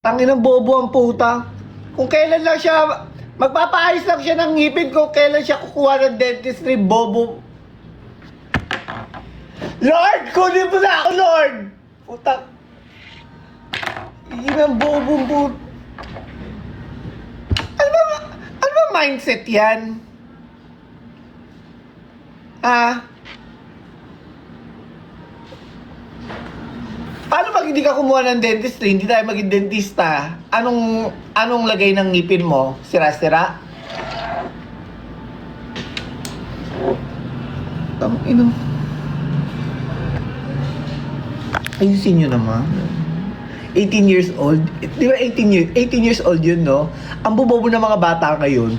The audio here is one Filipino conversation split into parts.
Tangin ng bobo ang puta. Kung kailan lang siya, magpapaayos lang siya ng ngipin kung kailan siya kukuha ng dentistry, bobo. Lord, kunin mo na ako, Lord! Puta. Yun ang bobong puta. Ano ba mindset yan? Ha? Paano pag hindi ka kumuha ng dentistry, hindi tayo maging dentista? Anong lagay ng ngipin mo? Sira-sira? Ino. Ayusin nyo naman. 18 years old. Di ba 18 years old yun, no? Ang bubobo ng mga bata ngayon.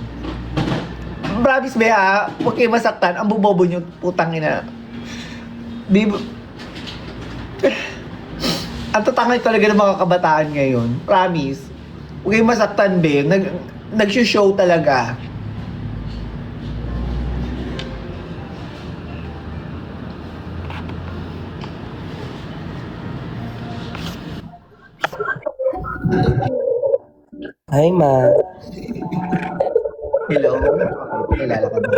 Promise ba ha? Huwag kayo masaktan. Ang bubobo nyo, putang ina. Di ba? Ang tatangay talaga ng mga kabataan ngayon. Promise. Huwag kayong masaktan, be. Nag-show talaga. Hi, ma. Hello? Kilala ka ba?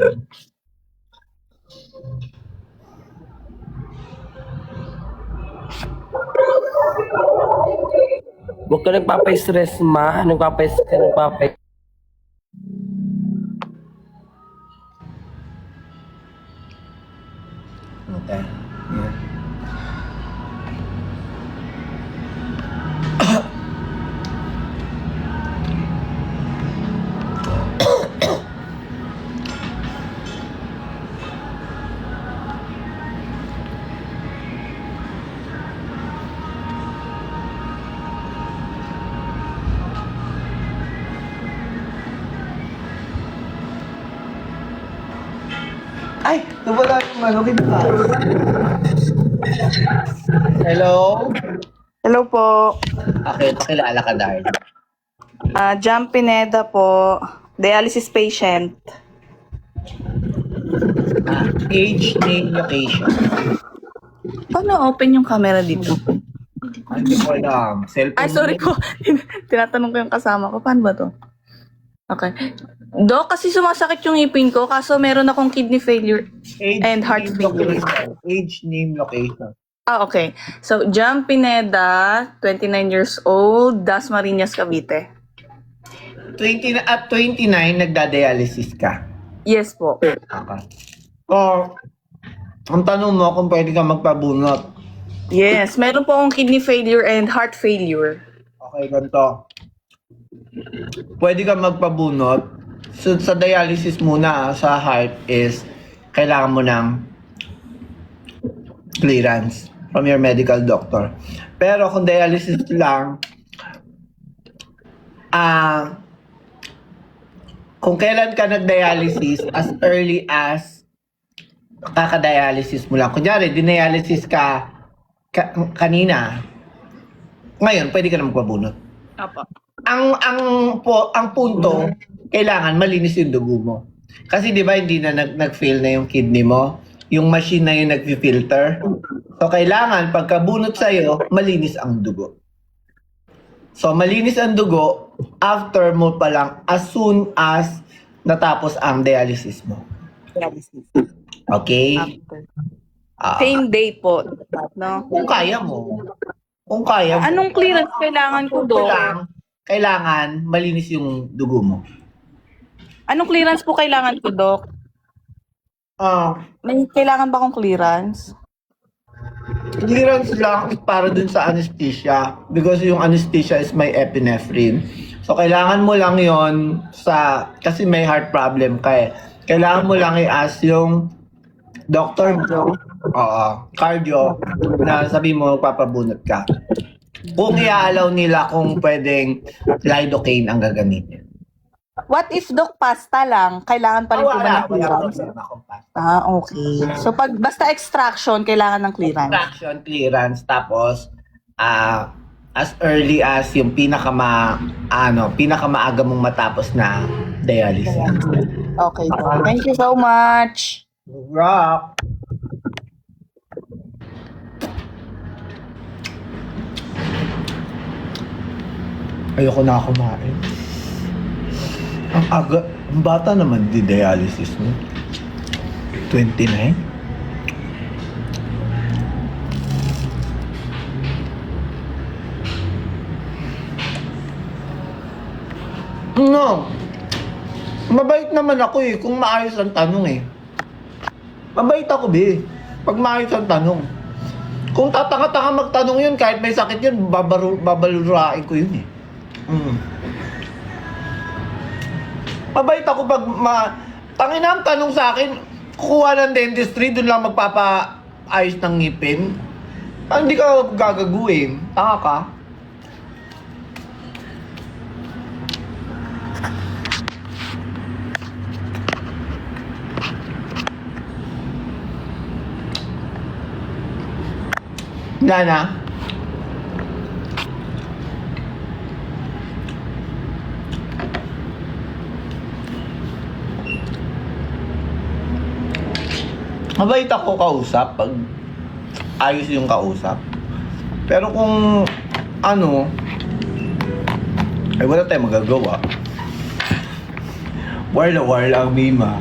Huwag ka nagpapay-stress, ma. Nagpapay... Okay. Yeah. Ay! Nawala yung ano, kita. Hello? Hello po. Okay, pakilala ka dahil. Jam Pineda po. Dialysis patient. Age, name, location. Paano open yung camera dito? Hindi ko alam. Cellphone Ay, sorry mo? po. Tinatanong ko yung kasama ko. Paano ba to? Okay. Dok, kasi sumasakit yung ngipin ko kaso meron akong kidney failure Age, and heart name, failure. location. Age, name, location. Okay. So, Jam Pineda, 29 years old, Dasmariñas, Cavite. 29, nagda-dialysis ka. Yes po. Okay. Ang tanong mo kung pwede ka magpabunot. Yes. Meron po akong kidney failure and heart failure. Okay, ganito. Pwede ka magpabunot. So, sa dialysis muna, sa heart is, kailangan mo ng clearance from your medical doctor. Pero kung dialysis lang, kung kailan ka nag-dialysis, as early as kaka-dialysis mo lang. Kunyari, dinialysis ka kanina. Ngayon, pwede ka na magpabunot. Apo. Ang punto, kailangan malinis yung dugo mo. Kasi 'di ba hindi na nag-fail na yung kidney mo, yung machine na yung nag-filter. So kailangan pagkabunot sa iyo, malinis ang dugo. So malinis ang dugo after mo pa lang as soon as natapos ang dialysis mo. Dialysis. Okay? After. Ah, Same day po. No? kung kaya mo. Kung kaya mo. Anong clearance kailangan ko, Dok? Kailangan malinis yung dugo mo. Anong clearance po kailangan ko, Dok? May kailangan ba akong clearance? Clearance lang para dun sa anesthesia because yung anesthesia is may epinephrine. So kailangan mo lang yon kasi may heart problem ka eh. Kailangan mo lang i-ask yung doctor mo, cardio, na sabi mo papabunot ka. Kung i-allow nila kung pwedeng lidocaine ang gagamitin. What if, Dok, pasta lang? Kailangan pa rin po ba ng clearance? problema kung pasta. Okay. So, pag basta extraction, kailangan ng clearance. Extraction, clearance, tapos as early as yung pinakamaaga mong matapos na dialysis. Okay, Dok. Thank you so much. Rock! Ayoko na kumain. Ang aga, ang bata naman di dialysis mo. 29? No. Mabait naman ako eh, kung maayos ang tanong eh. Mabait ako, be. Pag maayos ang tanong. Kung tatanga-tanga magtanong yun, kahit may sakit yun, babalurain ko yun eh. Mabait ako pag tangin na ang tanong sa akin, kukuha ng dentistry, doon lang magpapaayos ng ngipin. Hindi ka gagaguin. Tanga ka. Wala na. Mabait ako kausap pag ayos yung kausap. Pero kung ano, ay wala tayong magagawa. Warla ang Mima.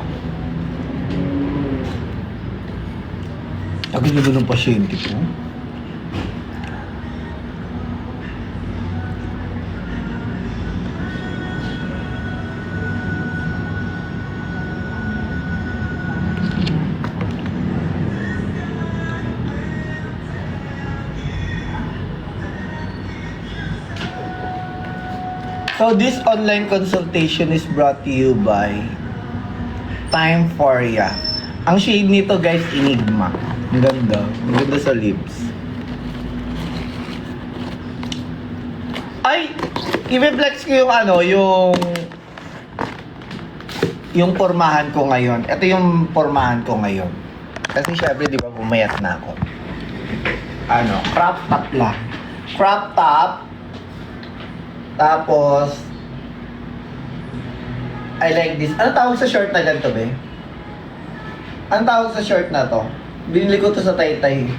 Agad na ba ng pasyente ko? So this online consultation is brought to you by Time for Ya. Ang shade nito guys, Enigma. Ang ganda. Ang ganda sa lips. Ay! I-flex ko yung ano, yung pormahan ko ngayon. Ito yung pormahan ko ngayon. Kasi syempre, di ba, pumayat na ako. Ano, crop top lang. Crop top. Tapos, I like this. Ano tawag sa short na ganito, be? Ano tawag sa short na to? Binili ko to sa Taytay.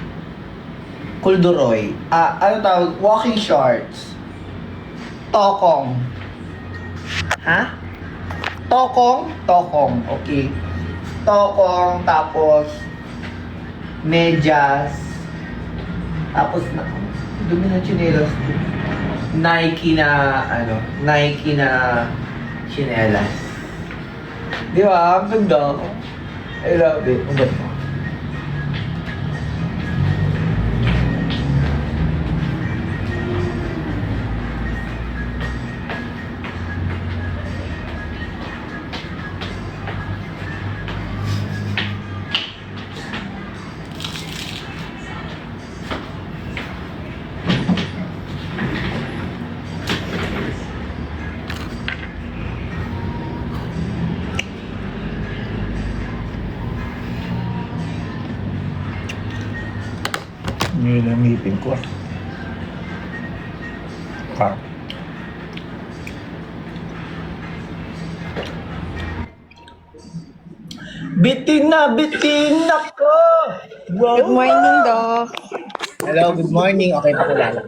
Kulduroy. Ano tawag? Walking shorts. Tokong. Ha? Tokong? Tokong. Okay. Tokong, tapos medyas. Tapos, dumi na chinelas ko. Nike na chinelas. Di ba? Ang ganda. I love it. Ang ganda. Ngayon ang ngipin ko. Ha? Bitin ako! Wow. Good morning, Doc. Hello, good morning. Okay, pakilala.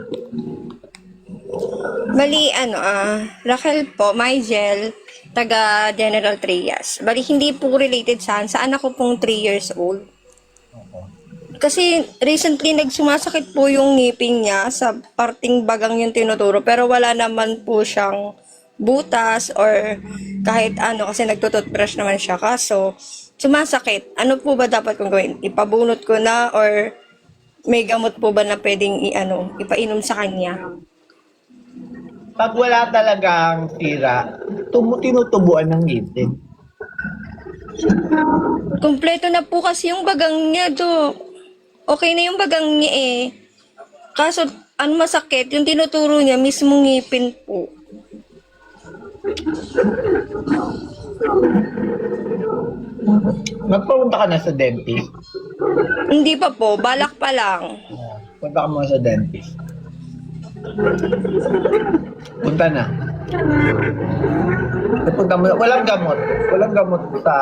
Bali, Raquel po, Maigel, taga General Trias. Bali, hindi po related sa anak ko pong 3 years old. Kasi recently nagsumasakit po yung ngipin niya sa parting bagang yung tinuturo pero wala naman po siyang butas or kahit ano kasi nagtututbrush naman siya kaso sumasakit. Ano po ba dapat kong gawin? Ipabunot ko na or may gamot po ba na pwedeng ipainom sa kanya? Pag wala talagang sira, tinutubuan ng ngipin. Kumpleto na po kasi yung bagang niya, Dok. Okay na yung bagang niya eh. Kaso, masakit, yung tinuturo niya, mismong ngipin po. Nagpunta ka na sa dentist? Hindi pa po, balak pa lang. Punta ka muna sa dentist. Punta na. Punta mo. Walang gamot. Walang gamot sa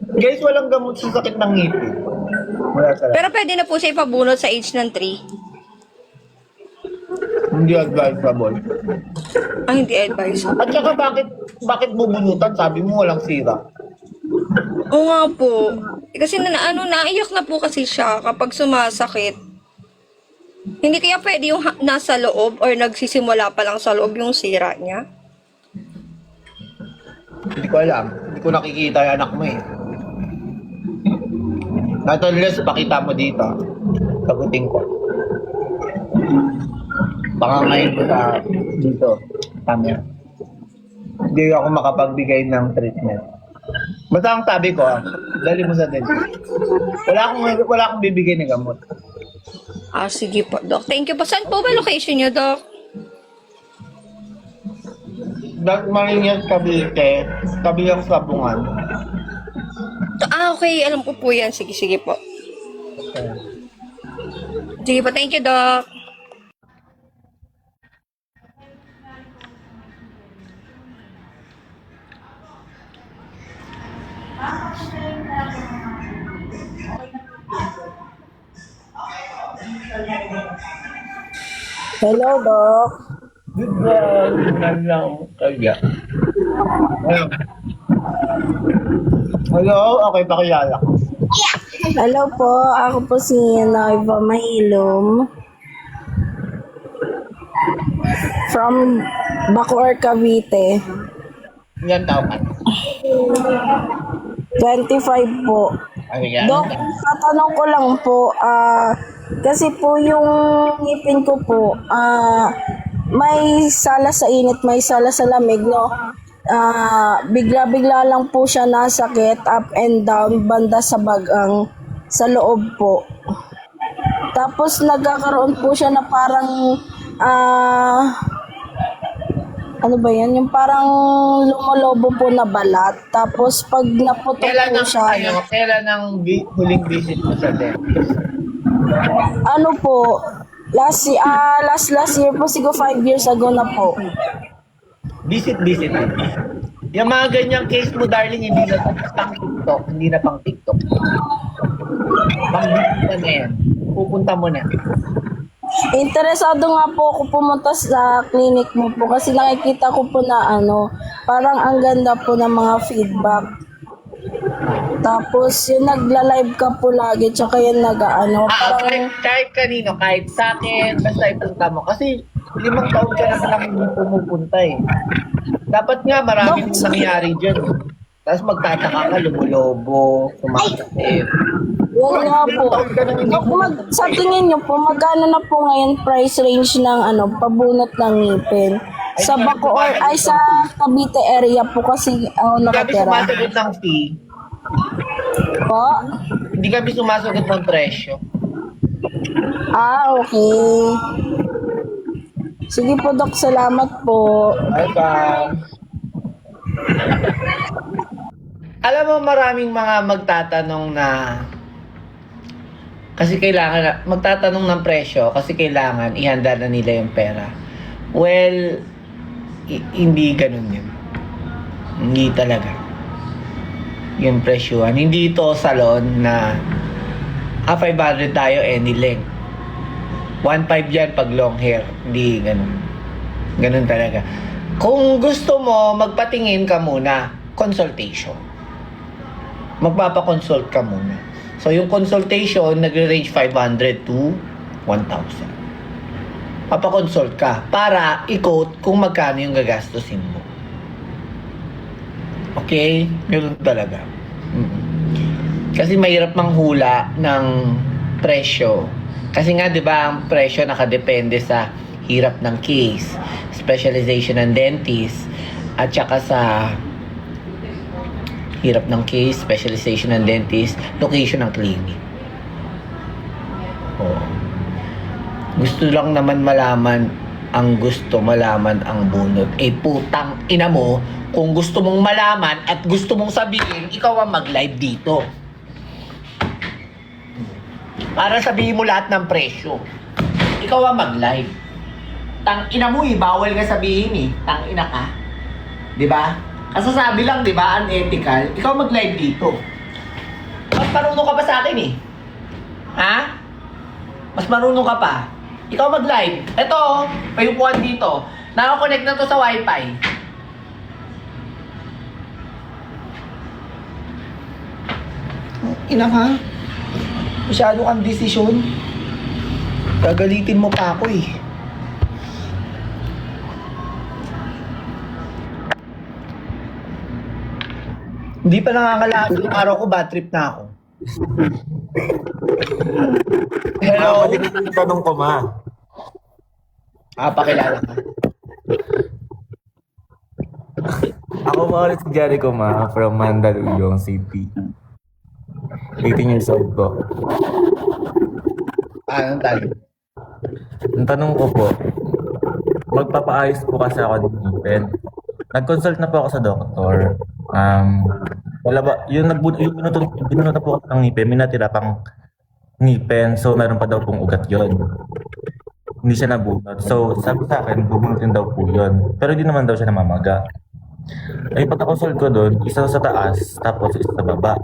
Guys, walang gamot sa sakit ng ngipin. Wala talaga. Pero pwede na po siya ipabunot sa age ng 3. Hindi advisable. Ay, hindi advice. At saka bakit bubunutan? Sabi mo walang sira. Oo nga po. Kasi naiyak na po kasi siya kapag sumasakit. Hindi kaya pwede yung nasa loob or nagsisimula pa lang sa loob yung sira niya? Hindi ko alam. Hindi ko nakikita yung anak mo eh. Not unless pakita mo dito. Sagutin ko. Baka ngayon ko sa dito. Tama. Hindi ako makapagbigay ng treatment. Basta ang sabi ko, dali mo sa dentist. Wala akong bibigay ng gamot. Ah, sige po, Doc. Thank you po. Saan po ba location niyo, Doc? Maringyas Cavite, kabilang sa Bungan. Ah, okay. Alam ko po yan. Sige, sige po. Sige po. Thank you, Doc. Hello, Doc. Good morning lang kaya. Hello, okay pa kilala ko. Hello po, ako po si Noiva Mahilom. From Bacoor, Cavite. Ilan taon ka? 25 po. Ay, yan. Doc, tatanong ko lang po, kasi po yung ngipin ko po, may sala sa init, may sala sa lamig, no? Bigla-bigla lang po siya nasakit, up and down, banda sa bagang, sa loob po. Tapos nagkakaroon po siya na parang, ano ba yan? Yung parang lumolobo po na balat. Tapos pag naputok Kailan po ang, siya, kailan ang huling visit mo sa dentist? ano po, last year po, siguro 5 years ago na po. Visit. Yung mga ganyang case mo, darling, hindi na pang TikTok. Hindi na pang TikTok. Pang visit na yan. Pupunta mo na. Interesado nga po ako pumunta sa clinic mo po kasi nakikita ko po na parang ang ganda po ng mga feedback. Tapos yung nagla-live ka po lagi tsaka yung parang Kahit kanino, kahit sa akin, basta ipunta mo. Kasi 5 taon ka na lang hindi pumupunta eh. Dapat nga maraming nangyari dyan. Tapos magtataka ka, lumulobo, sumasakit. yan nga po. Dok, sa tingin nyo po, magkano na po ngayon price range ng pabunot ng ngipin? Sa Bacoor, ay sa Cavite area po kasi Hindi kami nakatira. sumasagot ng fee. Po? Hindi kami sumasagot ng presyo. Okay. Sige po, Dok. Salamat po. Bye-bye. Alam mo, maraming mga magtatanong na kasi kailangan magtatanong ng presyo kasi kailangan ihanda na nila yung pera. Well, hindi ganun yun. Hindi talaga. Yung presyuhan. Hindi ito salon na 500 tayo any length. 1.5 yan pag long hair. Hindi ganun. Ganun talaga. Kung gusto mo, magpatingin ka muna. Consultation. Magpapakonsult ka muna. So, yung consultation, nagre-range 500 to 1,000. Papakonsult ka para i-quote kung magkano yung gagastusin mo. Okay? Ganun talaga. Kasi mahirap manghula ng presyo. Kasi nga, di ba, ang presyo nakadepende sa hirap ng case, specialization ng dentist, at saka sa hirap ng case, specialization ng dentist, location ng clinic. Oh. Gusto lang naman malaman ang bunot. Putang ina mo, kung gusto mong malaman at gusto mong sabihin, ikaw ang mag-live dito. Para sabihin mo lahat ng presyo. Ikaw ang mag-live. Tang ina mo bawal ka sabihin Tang ina ka. 'Di ba? Kasasabi lang, 'di ba? Unethical. Ikaw mag-live dito. Mas marunong ka pa sa akin Ha? Mas marunong ka pa. Ikaw mag-live. Ito, may upuan dito. Nakakonect na to sa wifi. Ina ka. Masyado kang desisyon. Gagalitin mo pa ako eh. Hindi pa nangangalaan yung araw ko, bad trip na ako. Hello? Mali ko yung tanong ko, ma. Pakilala ka. Ako pa ulit si Jericho, ma, from Mandaluyong City. 18 years old po. Anong tanong? Ang tanong ko po, magpapaayos po kasi ako ng ngipin. Nag-consult na po ako sa doktor. Wala ba, yung binunutan po ako ng ngipin, may natira pang ngipin, so meron pa daw pong ugat yon. Hindi siya nabunot. So, sabi sa akin, bubunutin daw po yun. Pero hindi naman daw siya namamaga. Ay, pagka-consult ko doon, isa sa taas, tapos isa sa baba.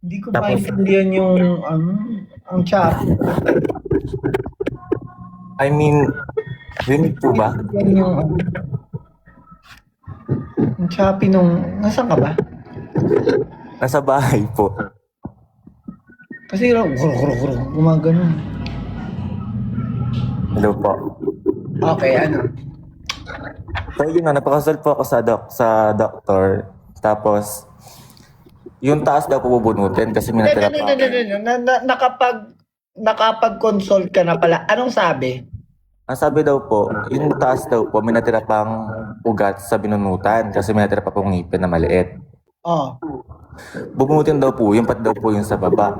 Hindi ko Tapos- maintindihan yung, ang chat. I mean, rinig po ba? Yan yung, ang choppy nung, nasaan ka ba? Nasa bahay po. Kasi, gumagano. Hello po. Okay, ano? So yun na, napakasal po ako sa doktor. Tapos, yung taas daw po bubunutin kasi may natira pa. Nakapag-consult ka na pala. Anong sabi? Ang sabi daw po, yung taas daw po, may natira pang ugat sa binunutan kasi may natira pa pong ngipin na maliit. Oh. Bubunutin daw po, yung pati daw po yung sa baba.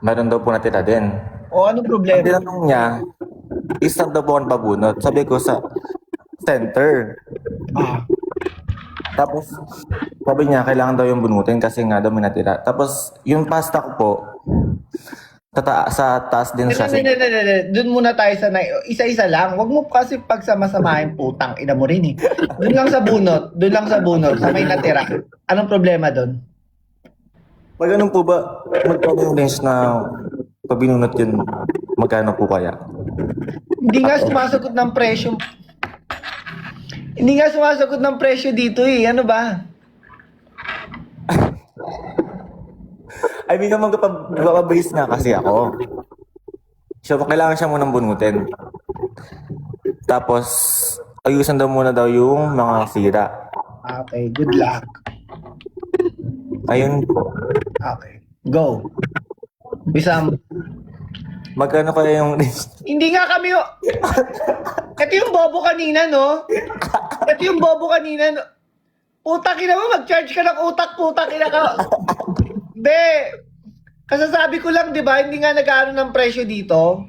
Meron daw po natira din. O, anong Ang problema? tinanong niya, isang daw po ang pabunot. Sabi ko sa center. Ah. Tapos, sabi niya, kailangan daw yung bunutin kasi nga daw may natira. Tapos, yung pasta ko po, sa taas din siya. Doon muna tayo sa isa-isa lang. Huwag mo kasi pagsama-samahin putang ina mo rin eh. Doon lang sa bunot, sa may natira. Anong problema doon? Pag ganun po ba, magkano yung range na pabinunot yun, magkano po kaya? Hindi nga sumasagot ng presyo. Hindi nga sumasagot ng presyo dito eh. Ano ba? I mean, magpapabase nga kasi ako. So, kailangan siya munang bunutin. Tapos, ayusan daw muna daw yung mga sira. Okay, good luck. Ayun po. Okay, go. Bisam. Magkano kaya yung range? Hindi nga kami... Ito yung bobo kanina, no? Ito yung bobo kanina, no? Utak ina mo, mag-charge ka ng utak, putak ina ka. Be, kasasabi ko lang, di ba, hindi nga nag-ano ng presyo dito.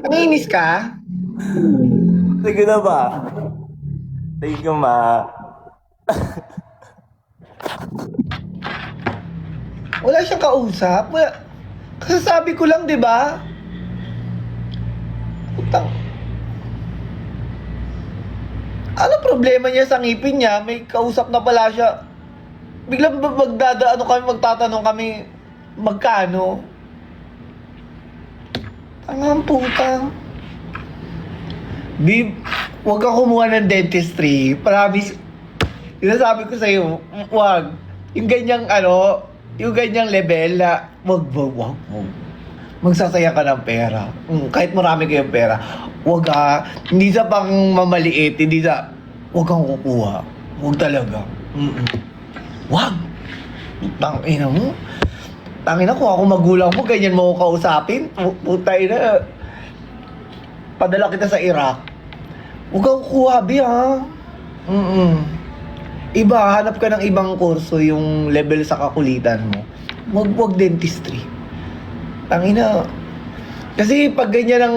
Nanginis ka? Sige na ba? Thank you, ma. Wala siyang kausap. Kasasabi ko lang, di ba? Utang. Ano problema niya sa ngipin niya? May kausap na pala siya. Biglang magtatanong kami, magkano? Ang putang. Bib, huwag kang kumuha ng dentistry. Promise. Sinasabi ko sa'yo, huwag. Yung ganyang level na, wag. Magsasaya ka ng pera. Kahit marami kayong pera. Huwag hindi sa pang mamaliit, huwag kang kukuha. Huwag talaga. Wag! Tangina mo. Tangina kung ako magulang mo, ganyan mo ako kausapin. Putay na. Padala kita sa Iraq. Huwag kang kukuha, Bi, ha? Iba, hanap ka ng ibang kurso yung level sa kakulitan mo. Huwag dentistry. Tangina. Kasi pag ganyan ang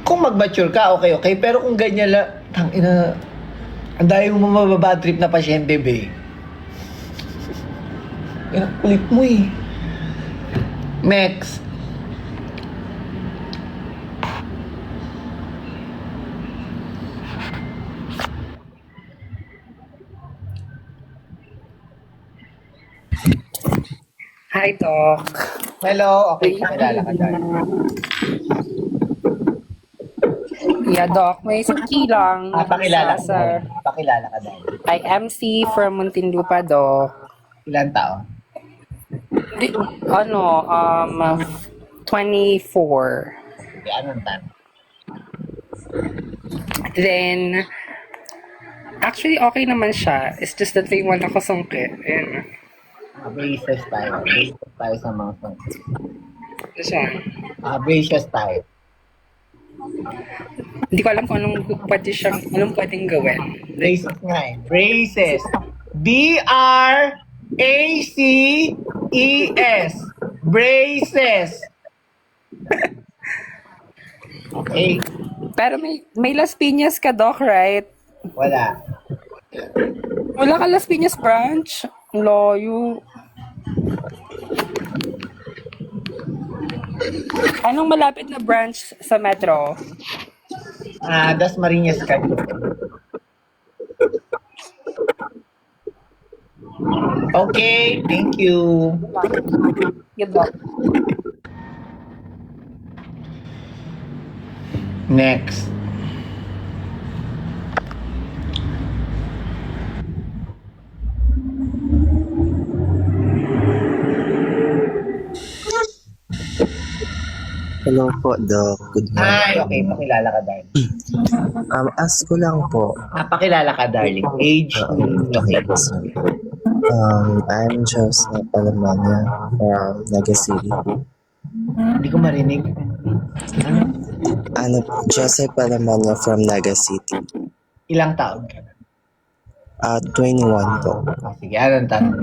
kung mag-mature ka, okay. Pero kung ganyan lang, tangina, ang dahil mo mababad trip na pasyente, be. Yan ang kulit mo eh. Next. Hi, Doc. Hello, okay, pakilala ka dahil. Yeah, Doc. May suki lang. Pakilala ka Sir. dahil. Pakilala ka dahil. I MC from Muntinlupa, Doc. Ilan taon? Ano, 24. Okay, anong tan? Then, actually, okay naman siya. It's just that may wala ko sungkit. Ayun. Braces tayo. Braces tayo sa mga son. This one. Braces tayo. Hindi ko alam kung anong pwedeng gawin. Braces nga eh. Braces. B-R-A-C-E-S. Braces. Okay. Pero may Las Piñas ka, Doc, right? Wala. Wala ka Las Piñas branch? Layo. Anong malapit na branch sa Metro? Dasmariñas ka. Okay, thank you. Good luck. Next. Hello po, Doc. Good Ay, morning. okay, pakilala ka, darling. Ask ko lang po. Pakilala ka, darling. Age, Okay, sorry. I'm Joseph Palamanya from Naga City. Hindi ko marinig. Joseph Palamanya from Naga City. Ilang taon ka na? 21 po. Sige, anong tanong?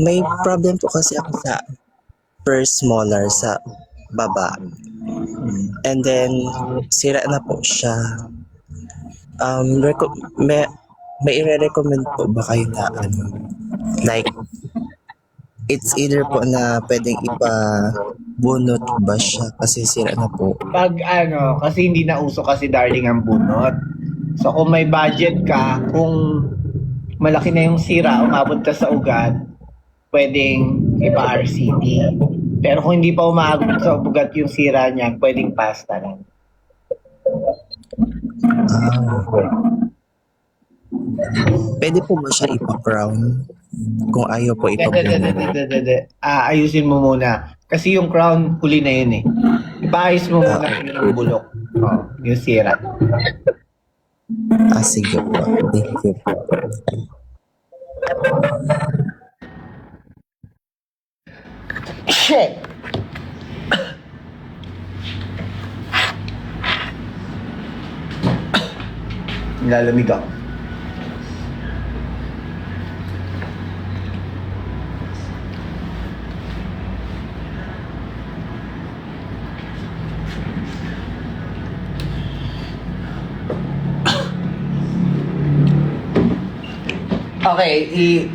May problem po kasi ako sa first molar sa baba. And then, sira na po siya. May i-recommend po ba kayo na like, it's either po na pwedeng ipabunot ba siya kasi sira na po. Pag kasi hindi na uso kasi, darling, ang bunot. So kung may budget ka, kung malaki na yung sira, umabot ka sa ugat, pwedeng ipa-RCT. Pero kung hindi pa umabot sa ugat yung sira niya, pwedeng pasta lang. Pwede po ba siya ipa-crown? Kung ayaw po ipa-bunot. Ayusin mo muna. Kasi yung crown, huli na yun eh. Ipaayos mo muna yung bulok. Yung sira. Sige po. Thank you po. Shit! Lalamig ako. Okay,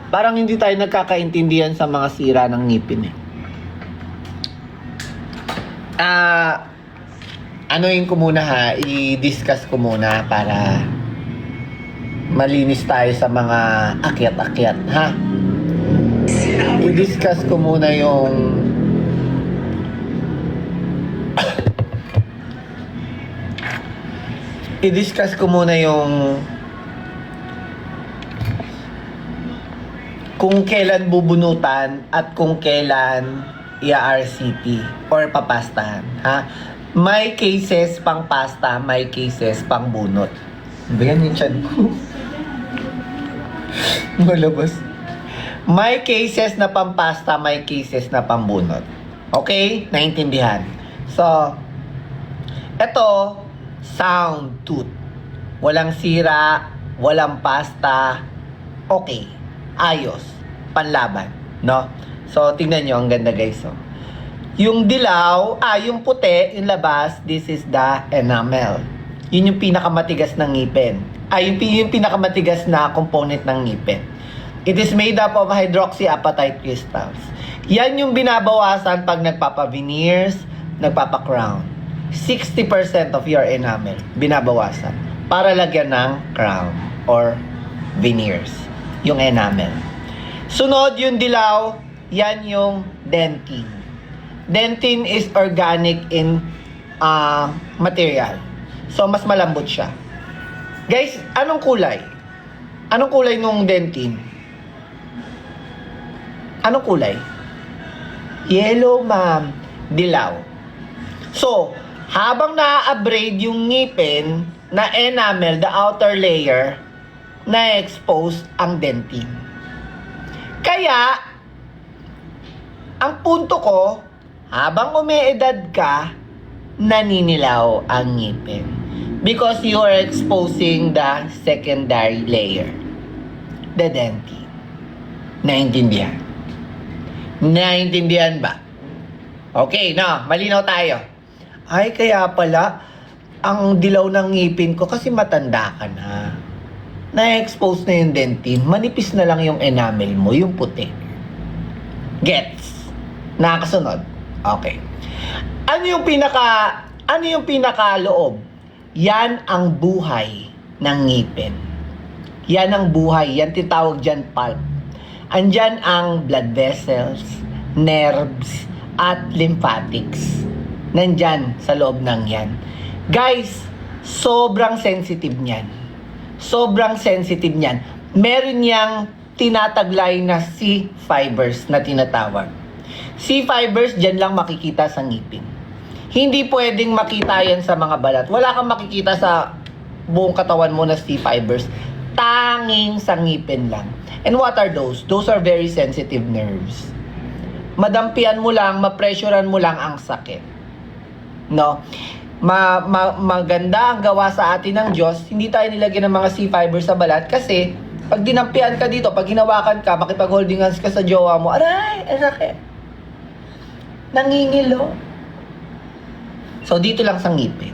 parang hindi tayo nagkakaintindihan sa mga sira ng ngipin eh. Anuin ko muna ha, i-discuss ko muna para malinis tayo sa mga akyat-akyat, ha? I-discuss ko muna yung kung kailan bubunutan at kung kailan i-RCT or papastahan, ha? May cases pang pasta, may cases pang bunot. Bayan yung chan ko. Malabas. May cases na pang pasta, may cases na pang bunot. Okay? Naintindihan. So, eto, sound tooth. Walang sira, walang pasta. Okay. Ayos. Panlaban. No? So, tingnan nyo. Ang ganda, guys. So, yung dilaw, yung puti, yung labas, this is the enamel. Yun yung pinakamatigas ng ngipin. Yung pinakamatigas na component ng ngipin. It is made up of hydroxyapatite crystals. Yan yung binabawasan pag nagpapa-veneers, nagpapa-crown. 60% of your enamel, binabawasan. Para lagyan ng crown or veneers. Yung enamel. Sunod, yung dilaw, yan yung dentine. Dentine is organic in material. So, mas malambot siya. Guys, anong kulay? Anong kulay nung dentine? Anong kulay? Yellow, ma'am. Dilaw. So, habang na-abrade yung ngipin na enamel, the outer layer, na-expose ang dentine. Kaya, ang punto ko, habang umeedad ka, naninilaw ang ngipin. Because you are exposing the secondary layer. The dentine. Naintindihan? Naintindihan ba? Okay, no, malinaw tayo. Ay, kaya pala, ang dilaw ng ngipin ko kasi matanda ka na. Na-expose na yung dentine, manipis na lang yung enamel mo, yung puti. Gets? Nakakasunod? Okay. Ano yung pinakaloob? Yan ang buhay ng ngipin. Yan ang buhay. Yan tinatawag dyan pulp. Andyan ang blood vessels, nerves, at lymphatics. Nandyan sa loob ng yan. Guys, sobrang sensitive niyan. Sobrang sensitive niyan. Meron niyang tinataglay na C-fibers na tinatawag. C-fibers, dyan lang makikita sa ngipin. Hindi pwedeng makita yan sa mga balat. Wala kang makikita sa buong katawan mo na C-fibers. Tanging sa ngipin lang. And what are those? Those are very sensitive nerves. Madampian mo lang, mapressurean mo lang ang sakit. No? Maganda ang gawa sa atin ng Diyos. Hindi tayo nilagyan ng mga C-fibers sa balat kasi pag dinampian ka dito, pag hinawakan ka, makipag-holding hands ka sa jowa mo, aray, ang sakit. Nangingilo. So, dito lang sa ngipin.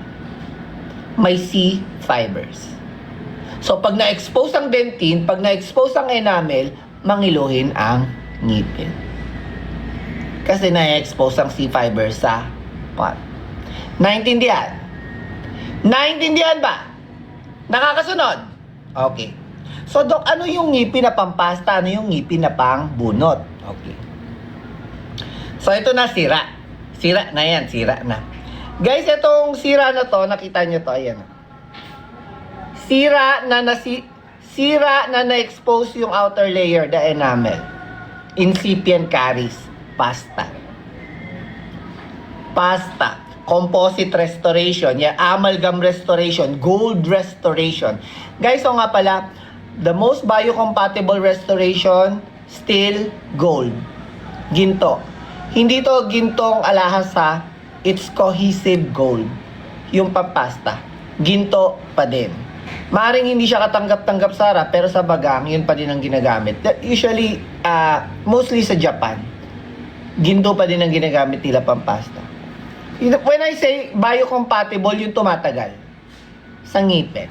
May C-fibers. So, pag na-expose ang dentine, pag na-expose ang enamel, mangiluhin ang ngipin. Kasi na-expose ang C-fibers sa pot. Naintindihan? Naintindihan ba? Nakakasunod? Okay. So, Dok, ano yung ngipin na pampasta? Ano yung ngipin na pang bunot? Okay. So, ito na, sira. Sira na yan, sira na. Guys, itong sira na to, nakita nyo to, ayan. Sira na na-expose yung outer layer, the enamel. Incipient caries, pasta. Pasta. Composite restoration, yeah, amalgam restoration, gold restoration. Guys, so nga pala, the most biocompatible restoration, still gold. Ginto. Hindi to gintong alahas ha. It's cohesive gold. Yung pampasta. Ginto pa din. Maring hindi siya katanggap-tanggap sa harap, pero sa bagang, yun pa din ang ginagamit. Usually, mostly sa Japan, ginto pa din ang ginagamit nila pampasta. When I say biocompatible, yung tumatagal sa ngipin.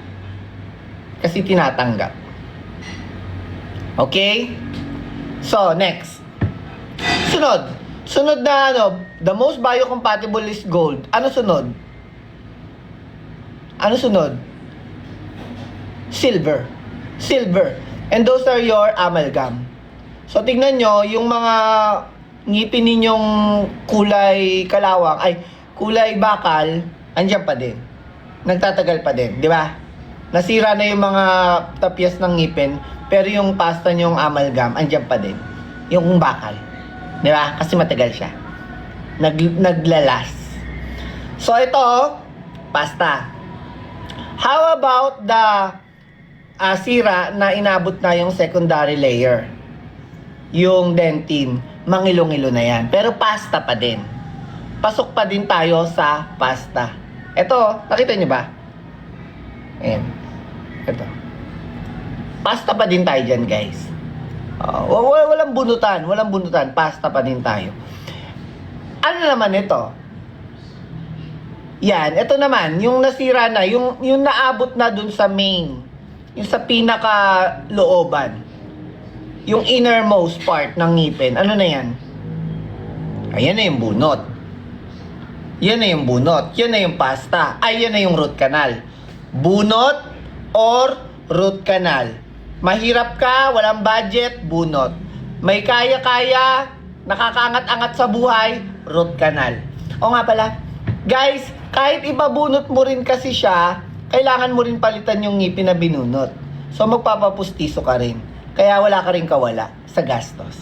Kasi tinatanggap. Okay? So, next. Sunod na the most biocompatible is gold. Ano sunod? Ano sunod? Silver. Silver. And those are your amalgam. So, tignan nyo, yung mga ngipin ninyong kulay kalawang, kulay bakal, andyan pa din. Nagtatagal pa din, di ba? Nasira na yung mga tapyas ng ngipin, pero yung pasta nyong amalgam, andyan pa din. Yung bakal. Di ba? Kasi matagal siya. Naglalas. So, ito, pasta. How about the sira na inabot na yung secondary layer? Yung dentine, mangilong-ilo na yan. Pero pasta pa din. Pasok pa din tayo sa pasta. Ito, nakita nyo ba? Ayan. Ito. Pasta pa din tayo dyan, guys. Walang bunutan. Walang bunutan. Pasta pa din tayo. Ano naman ito? Yan. Ito naman. Yung nasira na. Yung naabot na dun sa main. Yung sa pinaka-looban. Yung innermost part ng ngipin. Ano na yan? Ayan na yung bunot. Yan na yung bunot. Yan na yung pasta. Ay, yan na yung root canal. Bunot or root canal. Mahirap ka, walang budget, bunot. May kaya-kaya, nakakaangat-angat sa buhay, root canal. O nga pala, guys, kahit ibabunot mo rin kasi siya, kailangan mo rin palitan yung ngipin na binunot. So magpapapustiso ka rin. Kaya wala ka rin kawala sa gastos.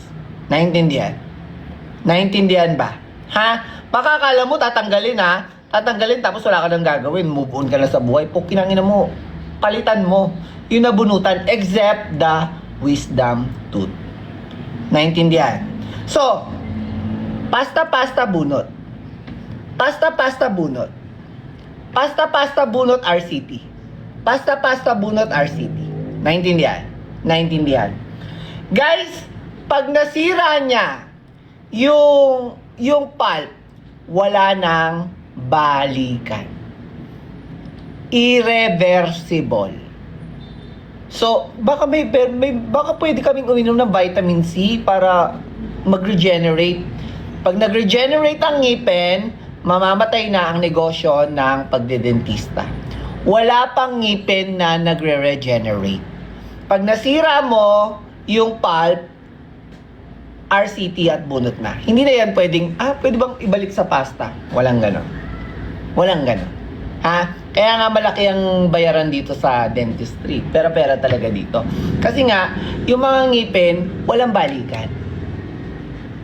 Naintindihan? Naintindihan ba? Ha? Baka akala mo tatanggalin ha? Tatanggalin tapos wala ka nang gagawin. Move on ka na sa buhay. Kinangina mo. Palitan mo yung nabunutan except the wisdom tooth. Naintindihan? So, pasta-pasta bunot. Pasta-pasta bunot. Pasta-pasta bunot RCT. Pasta-pasta bunot RCT. Naintindihan? Naintindihan. Guys, pag nasira niya yung pulp, wala nang balikan. Irreversible. So, baka baka pwede kaming uminom ng vitamin C para mag-regenerate. Pag nag-regenerate ang ngipin, mamamatay na ang negosyo ng pagdedentista. Wala pang ngipin na nagre-regenerate. Pag nasira mo yung pulp, RCT at bunot na. Hindi na yan pwedeng, pwede bang ibalik sa pasta? Walang ganon. Walang ganon. Ha? Kaya nga malaki ang bayaran dito sa dentistry. Pera-pera talaga dito. Kasi nga, yung mga ngipin, walang balikan.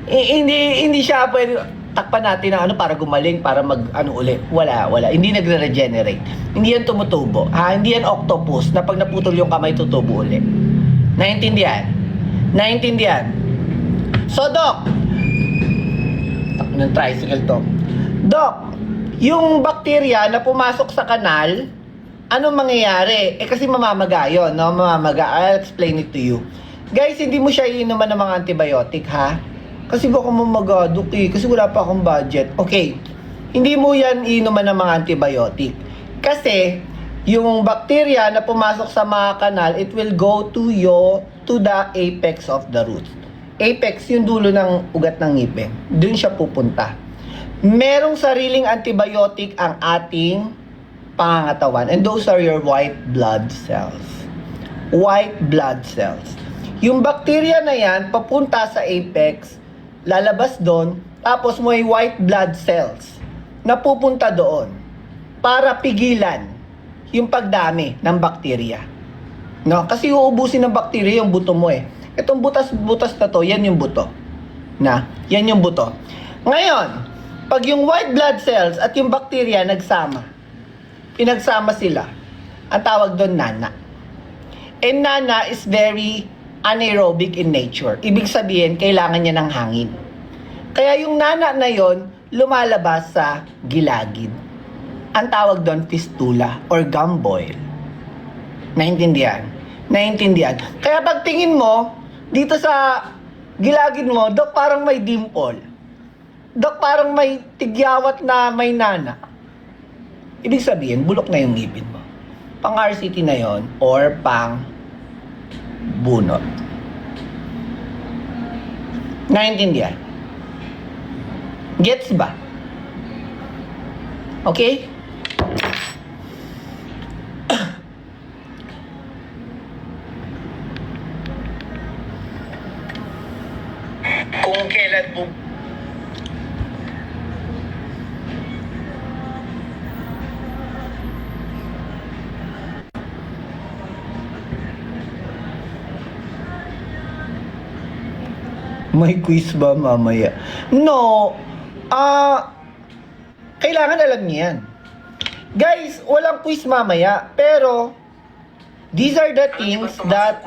Hindi siya pwede takpan natin ng para gumaling, para uli. Wala. Hindi nagre-regenerate. Hindi yan tumutubo. Hindi yan octopus na pag naputol yung kamay, tutubo uli. Naintindihan? Naintindihan? So, Doc, ng tricycle to. Doc, yung bakterya na pumasok sa kanal, anong mangyayari? Kasi mamamaga yun, no? Mamamaga. I'll explain it to you. Guys, hindi mo siya iinuman ng mga antibiotic, ha? Kasi baka mamagadok kasi wala pa akong budget. Okay, hindi mo yan inuman ng mga antibiotic. Kasi, yung bacteria na pumasok sa mga kanal, it will go to the apex of the roots. Apex, yung dulo ng ugat ng ngipin. Doon siya pupunta. Merong sariling antibiotic ang ating pangangatawan. And those are your white blood cells. White blood cells. Yung bacteria na yan, papunta sa apex, lalabas doon, tapos may white blood cells na pupunta doon para pigilan yung pagdami ng bakterya. No? Kasi uubusin ng bakterya yung buto mo eh. Itong butas-butas na to, yan yung buto. Yan yung buto. Ngayon, pag yung white blood cells at yung bakterya pinagsama sila, ang tawag doon nana. And nana is very anaerobic in nature. Ibig sabihin, kailangan niya ng hangin. Kaya yung nana na yon lumalabas sa gilagid. Ang tawag doon, fistula or gum boil. Naintindihan? Naintindihan. Kaya pag tingin mo, dito sa gilagid mo, Dok, parang may dimple. Dok, parang may tigyawat na may nana. Ibig sabihin, bulok na yung ngipin mo. Pang RCT na yon or pang bunot. Naintindihan? Gets ba? Okay? Kung kailan po may quiz ba mamaya? No. Kailangan alam niyo yan. Guys, walang quiz mamaya. Pero, these are the things that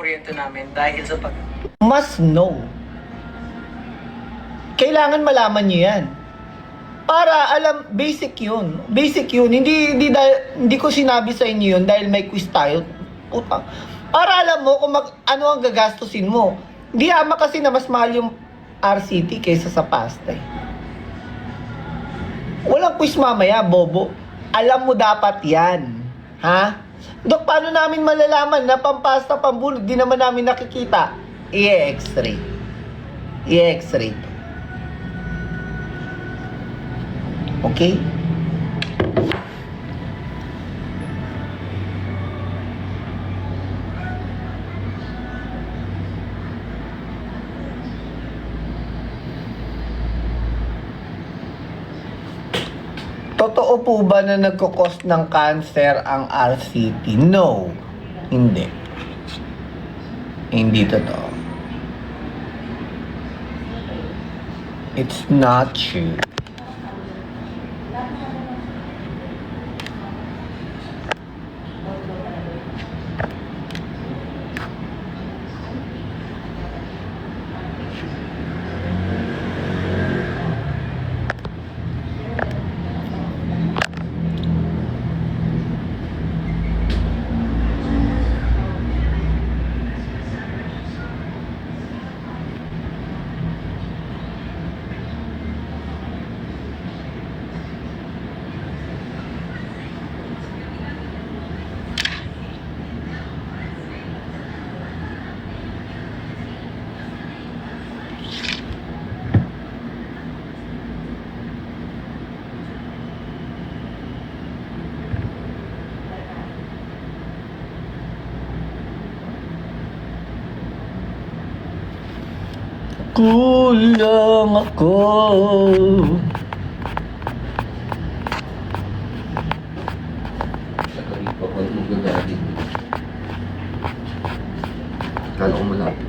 must know. Kailangan malaman niyo yan. Para alam, basic yun. Basic yun. Hindi ko sinabi sa inyo yun dahil may quiz tayo. Puta. Para alam mo kung ano ang gagastusin mo. Di ama kasi na mas mahal yung RCT kaysa sa pasta eh. Walang quiz mamaya, bobo. Alam mo dapat yan. Ha? Dok, paano namin malalaman na pampasta, pambulog, di naman namin nakikita? I-x-ray. I-x-ray. Okay? Totoo po ba na nagkukos ng cancer ang RCT? No. Hindi. Hindi totoo. It's not true. Kulang ako. Kala ko malapit.